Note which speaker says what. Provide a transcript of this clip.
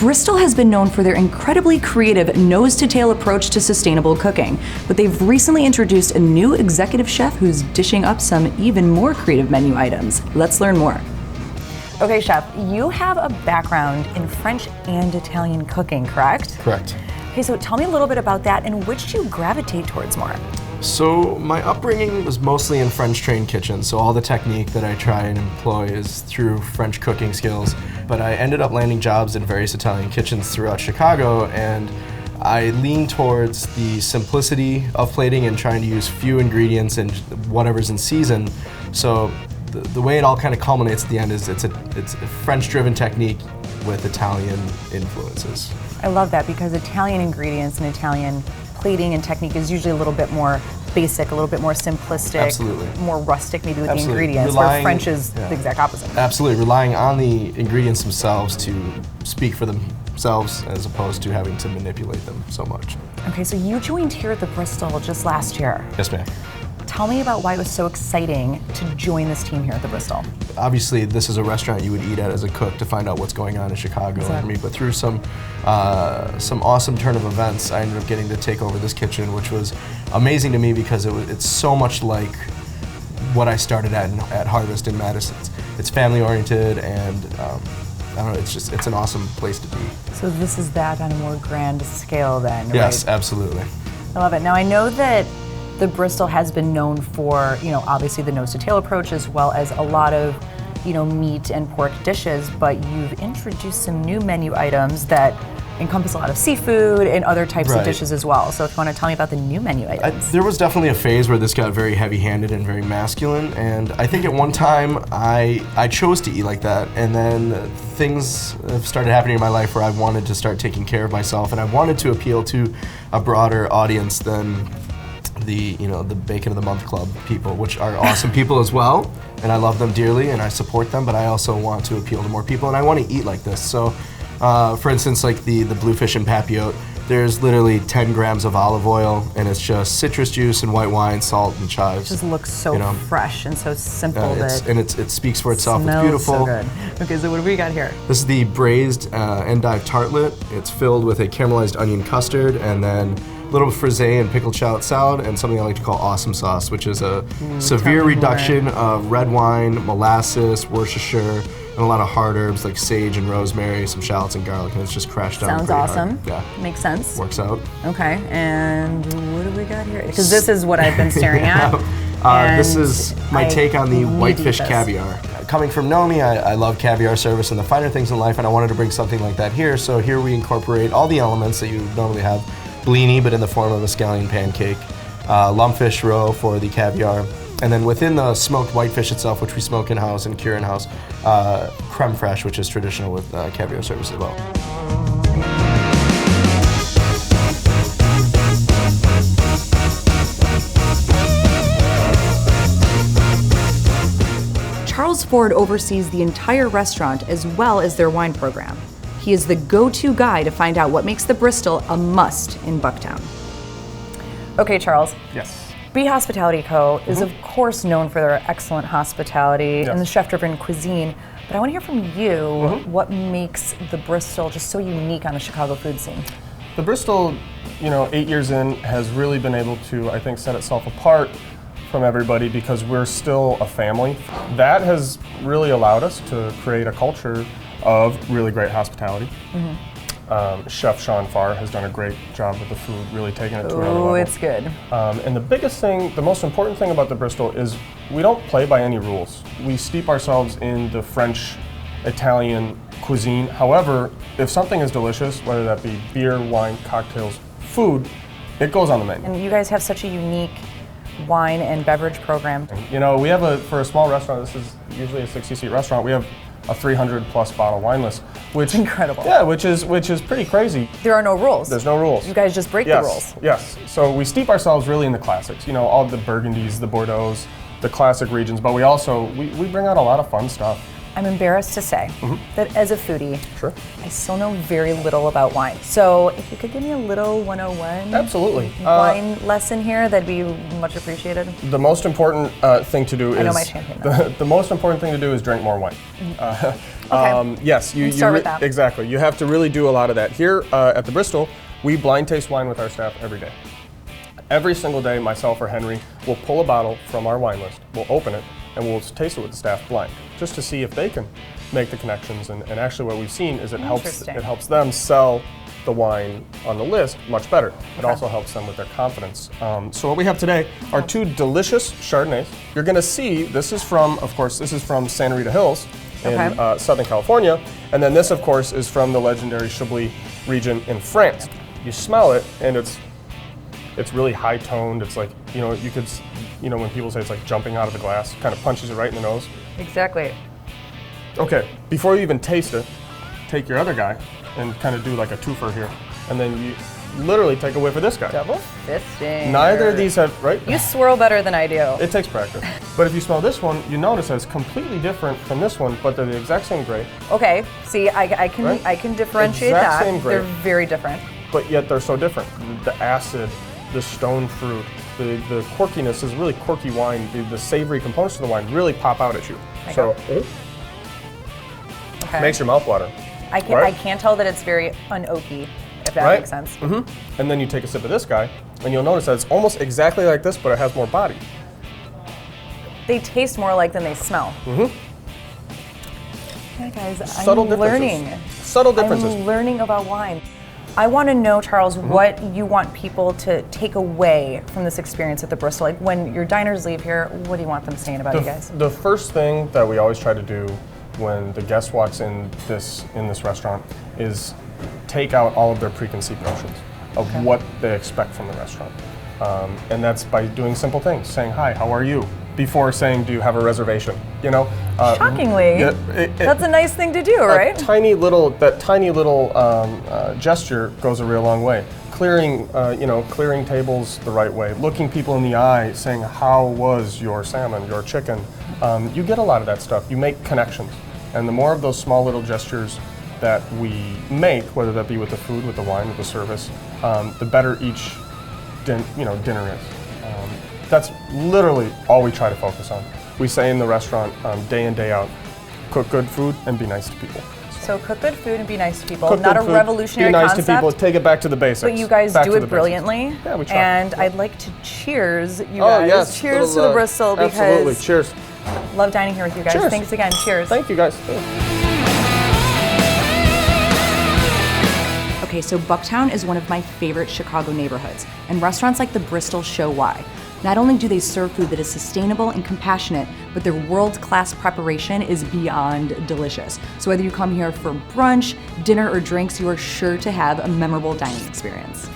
Speaker 1: Bristol has been known for their incredibly creative nose-to-tail approach to sustainable cooking, but they've recently introduced a new executive chef who's dishing up some even more creative menu items. Let's learn more. Okay, Chef, you have a background in French and Italian cooking, correct?
Speaker 2: Correct.
Speaker 1: Okay, so tell me a little bit about that and which do you gravitate towards more?
Speaker 2: So my upbringing was mostly in French-trained kitchens, so all the technique that I try and employ is through French cooking skills. But I ended up landing jobs in various Italian kitchens throughout Chicago, and I lean towards the simplicity of plating and trying to use few ingredients and whatever's in season. So the way it all kind of culminates at the end is it's a French-driven technique with Italian influences.
Speaker 1: I love that because Italian ingredients and Italian plating and technique is usually a little bit more basic, a little bit more simplistic,
Speaker 2: Absolutely.
Speaker 1: more rustic maybe with
Speaker 2: Absolutely.
Speaker 1: the ingredients, where French is the exact opposite.
Speaker 2: Absolutely, relying on the ingredients themselves to speak for themselves as opposed to having to manipulate them so much.
Speaker 1: Okay, so you joined here at the Bristol just last year.
Speaker 2: Yes, ma'am.
Speaker 1: Tell me about why it was so exciting to join this team here at the Bristol.
Speaker 2: Obviously, this is a restaurant you would eat at as a cook to find out what's going on in Chicago.
Speaker 1: Exactly.
Speaker 2: But through some awesome turn of events, I ended up getting to take over this kitchen, which was amazing to me because it's so much like what I started at Harvest in Madison. It's family oriented, and I don't know. It's an awesome place to be.
Speaker 1: So this is that on a more grand scale, then,
Speaker 2: Yes,
Speaker 1: right?
Speaker 2: absolutely.
Speaker 1: I love it. Now I know that the Bristol has been known for, obviously the nose-to-tail approach as well as a lot of, meat and pork dishes, but you've introduced some new menu items that encompass a lot of seafood and other types of dishes as well. So if you want to tell me about the new menu items.
Speaker 2: There was definitely a phase where this got very heavy-handed and very masculine, and I think at one time I chose to eat like that, and then things have started happening in my life where I wanted to start taking care of myself, and I wanted to appeal to a broader audience than the Bacon of the Month Club people, which are awesome people as well, and I love them dearly and I support them, but I also want to appeal to more people and I want to eat like this. So for instance, like the bluefish and papillote, there's literally 10 grams of olive oil and it's just citrus juice and white wine, salt and chives.
Speaker 1: It just looks so fresh and so simple.
Speaker 2: It speaks for itself.
Speaker 1: Smells
Speaker 2: it's beautiful.
Speaker 1: So good. Okay, so what do we got here?
Speaker 2: This is the braised endive tartlet. It's filled with a caramelized onion custard and then a little frisee and pickled shallot salad and something I like to call awesome sauce, which is a severe reduction of red wine, molasses, Worcestershire, and a lot of hard herbs like sage and rosemary, some shallots and garlic, and it's just crashed down.
Speaker 1: Sounds awesome.
Speaker 2: Yeah.
Speaker 1: Makes sense.
Speaker 2: Works out.
Speaker 1: Okay, and what do we got here? Because this is what I've been staring at.
Speaker 2: This is my take on the whitefish caviar. Coming from Nomi, I love caviar service and the finer things in life, and I wanted to bring something like that here. So here we incorporate all the elements that you normally have. Blini, but in the form of a scallion pancake, lumpfish roe for the caviar, and then within the smoked whitefish itself, which we smoke in-house and cure in-house, creme fraiche, which is traditional with caviar service as well.
Speaker 1: Charles Ford oversees the entire restaurant as well as their wine program. He is the go-to guy to find out what makes the Bristol a must in Bucktown. Okay, Charles.
Speaker 2: Yes.
Speaker 1: B Hospitality Co. is of course known for their excellent hospitality and the chef-driven cuisine, but I want to hear from you what makes the Bristol just so unique on the Chicago food scene.
Speaker 3: The Bristol, 8 years in, has really been able to, I think, set itself apart from everybody because we're still a family. That has really allowed us to create a culture of really great hospitality. Chef Pharr has done a great job with the food, really taking it to another level.
Speaker 1: Oh, it's good.
Speaker 3: And the most important thing about the Bristol is we don't play by any rules. We steep ourselves in the French, Italian cuisine. However, if something is delicious, whether that be beer, wine, cocktails, food, it goes on the menu.
Speaker 1: And you guys have such a unique wine and beverage program.
Speaker 3: We have for a small restaurant, this is usually a 60-seat restaurant, we have a 300+ bottle wine list, which
Speaker 1: is incredible.
Speaker 3: Yeah, which is pretty crazy.
Speaker 1: There are no rules.
Speaker 3: There's no rules.
Speaker 1: You guys just break the rules.
Speaker 3: Yes. So we steep ourselves really in the classics. All the Burgundies, the Bordeaux's, the classic regions, but we also we bring out a lot of fun stuff.
Speaker 1: I'm embarrassed to say that as a foodie,
Speaker 3: Sure.
Speaker 1: I still know very little about wine. So if you could give me a little 101
Speaker 3: Absolutely.
Speaker 1: wine lesson here, that'd be much appreciated.
Speaker 3: The most important thing to do is
Speaker 1: know my champion, though.
Speaker 3: the most important thing to do is drink more wine. Yes, you
Speaker 1: start with that.
Speaker 3: Exactly. You have to really do a lot of that. Here at the Bristol, we blind taste wine with our staff every day. Every single day, myself or Henry will pull a bottle from our wine list, we'll open it, and we'll taste it with the staff blind, just to see if they can make the connections. And actually what we've seen is it helps them sell the wine on the list much better. It also helps them with their confidence. So what we have today are two delicious Chardonnays. You're gonna see, this is from Santa Rita Hills in Southern California, and then this, of course, is from the legendary Chablis region in France. You smell it, and it's really high toned. It's like, you could, when people say it's like jumping out of the glass, kind of punches you right in the nose.
Speaker 1: Exactly.
Speaker 3: Okay, before you even taste it, take your other guy and kind of do like a twofer here. And then you literally take a whiff of this guy.
Speaker 1: Double fisting.
Speaker 3: Neither of these have, right?
Speaker 1: You swirl better than I do.
Speaker 3: It takes practice. But if you smell this one, you notice that it's completely different from this one, but they're the exact same grape.
Speaker 1: Okay, see, I can differentiate that.
Speaker 3: Same grape.
Speaker 1: They're very different.
Speaker 3: But yet they're so different. The acid, the stone fruit, the quirkiness is really quirky wine. The savory components of the wine really pop out at you. Makes your mouth water.
Speaker 1: I can't tell that it's very un-oaky, if that makes sense.
Speaker 3: And then you take a sip of this guy, and you'll notice that it's almost exactly like this, but it has more body.
Speaker 1: They taste more alike than they smell. Yeah, guys,
Speaker 3: Subtle differences.
Speaker 1: I'm learning about wine. I want to know, Charles, what you want people to take away from this experience at the Bristol. Like when your diners leave here, what do you want them saying about you guys?
Speaker 3: The first thing that we always try to do when the guest walks in this restaurant is take out all of their preconceived notions of what they expect from the restaurant. And that's by doing simple things, saying, "Hi, how are you?" before saying, "Do you have a reservation?"
Speaker 1: Shockingly, that's a nice thing to do, right?
Speaker 3: That tiny little gesture goes a real long way. Clearing tables the right way, looking people in the eye, saying, "How was your salmon, your chicken?" You get a lot of that stuff. You make connections, and the more of those small little gestures that we make, whether that be with the food, with the wine, with the service, the better each dinner is. That's literally all we try to focus on. We say in the restaurant, day in, day out, cook good food and be nice to people.
Speaker 1: So cook good food and be nice to people. Not a revolutionary concept.
Speaker 3: Be nice to people, take it back to the basics.
Speaker 1: But you guys do it brilliantly.
Speaker 3: Yeah, we try.
Speaker 1: And I'd like to cheers you guys.
Speaker 3: Yes.
Speaker 1: Cheers to the Bristol, because
Speaker 3: absolutely. Cheers.
Speaker 1: Love dining here with you guys.
Speaker 3: Cheers.
Speaker 1: Thanks again. Cheers.
Speaker 3: Thank you guys.
Speaker 1: Okay, so Bucktown is one of my favorite Chicago neighborhoods, and restaurants like the Bristol show why. Not only do they serve food that is sustainable and compassionate, but their world-class preparation is beyond delicious. So whether you come here for brunch, dinner, or drinks, you are sure to have a memorable dining experience.